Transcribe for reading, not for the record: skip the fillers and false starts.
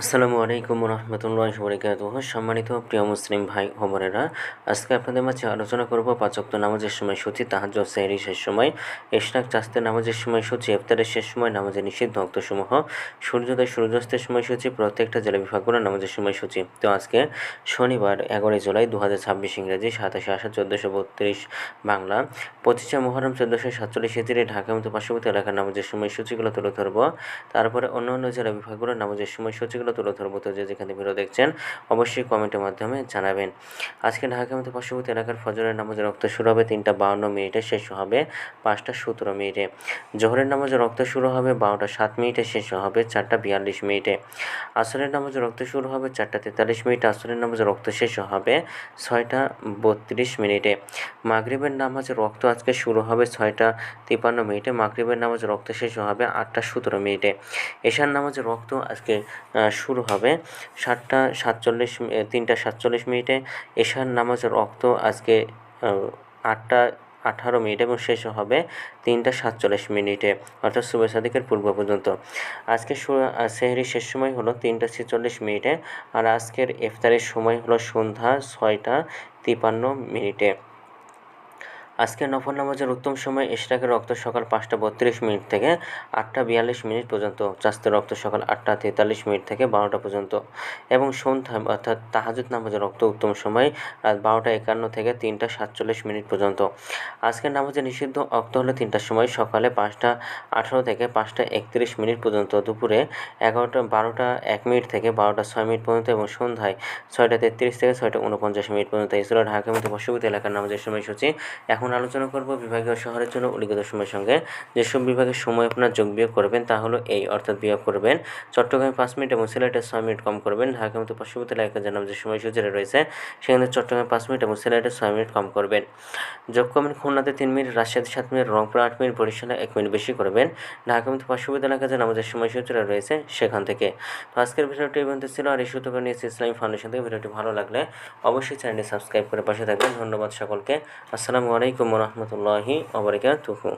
আসসালামু আলাইকুম রহমতুল্লাহ বরকাতুহ। সম্মানিত প্রিয় মুসলিম ভাই ও বোনেরা, আজকে আপনাদের মাঝে আলোচনা করব পাঁচ ওয়াক্ত নামাজের সময়সূচি, তাহাজ্জুদ, সেহরি শেষ সময়, ইশরাক চাস্তের নামাজের সময়সূচি, ইফতারের শেষ সময়, নামাজের নিষিদ্ধ ওয়াক্তসমূহ, সূর্যোদয় সূর্যাস্তের সময়সূচি, প্রত্যেকটা জেলা বিভাগগুলোর নামাজের সময়সূচি। তো আজকে শনিবার 11 জুলাই 2026 ইংরেজি, 27 আষাঢ় 1432 বাংলা, 25 মুহররম 1447 হিজরি, ঢাকা মতো পার্শ্ববর্তী এলাকার নামাজের সময়সূচিগুলো তুলে ধরবো। তারপরে অন্যান্য জেলা বিভাগগুলোর নামাজের সময়সূচিগুলো তুলে ধরবো। তো যেখানে ভিডিও দেখছেন অবশ্যই কমেন্টের মাধ্যমে জানাবেন। আজকে ঢাকা মতো পার্শ্ববর্তী এলাকার ফজরের নামাজের রক্ত শুরু হবে 3:52 শেষ হবে 5:17। জোহরের নামাজের রক্ত শুরু হবে 12:07 শেষ হবে 4:42। আসরের নামাজের রক্ত শুরু হবে 4:43। আসরের নামাজের রক্ত শেষ হবে 6:32। মাগরিবের নামাজের রক্ত আজকে শুরু হবে 6:53। মাগরিবের নামাজের রক্ত শেষ হবে 8:17। এশার নামাজের রক্ত আজকে শুরু হবে 3:47। এশার নামাজের রক্ত আজকে 8:18 এবং শেষ হবে 3:47, অর্থাৎ সুবহ সাদিকের পূর্ব পর্যন্ত। আজকে সেহরির শেষ সময় হলো 3:46। আর আজকের ইফতারের সময় হলো সন্ধ্যা 6:53। আজকের নফল নামাজের উত্তম সময় ইশরাকের রক্ত সকাল 5:32 থেকে 8:42 পর্যন্ত, চাস্তের রক্ত সকাল 8:43 থেকে 12টা পর্যন্ত, এবং সন্ধ্যা অর্থাৎ তাহাজ্জুদ নামাজের রক্ত উত্তম সময় রাত 12:51 থেকে 3:47 পর্যন্ত। আজকের নামাজের নিষিদ্ধ রক্ত হলো 3টার সময়, সকালে 5:18 থেকে 5:31 পর্যন্ত, দুপুরে 12:01 থেকে 12:06 পর্যন্ত, এবং সন্ধ্যায় 6:33 থেকে 6:49 পর্যন্ত। এছাড়া ঢাকার মতো পার্শ্ববর্তী এলাকার নামাজের সময়সূচি। এখন আলোচনা করব বিভাগীয় শহরের জন্য উল্লিখিত সময়ের সঙ্গে যেসব বিভাগের সময় আপনার যোগ বিয়োগ করবেন তা হলো এই, অর্থাৎ বিয়োগ করবেন চট্টগ্রামে 5 মিনিট এবং সিলেটে 6 মিনিট কম করবেন। ঢাকার মতো পার্শ্ববর্তী এলাকার যে নামাজের সময়সূচি রয়েছে সেখানে চট্টগ্রামে 5 মিনিট এবং সিলেটে 6 মিনিট কম করবেন। যোগ করবেন খুলনাতে 3 মিনিট, রাজশাহীতে 7 মিনিট, রংপুর 8 মিনিট, বরিশালে 1 মিনিট বেশি করবেন। ঢাকার মতো পার্শ্ববর্তী এলাকার যে নামাজের সময়সূচি রয়েছে সেখান থেকে। তো আজকের ভিডিওটি এই পর্যন্ত ছিল। আর এই সূত্র নিয়েছি ইসলামী ফাউন্ডেশন থেকে। ভিডিওটি ভালো লাগলে অবশ্যই চ্যানেলটি সাবস্ক্রাইব করে পাশে থাকবেন। ধন্যবাদ সকলকে। আসসালামু আলাইকুম রহমতুল্লাহি ওয়া বারাকাতুহু।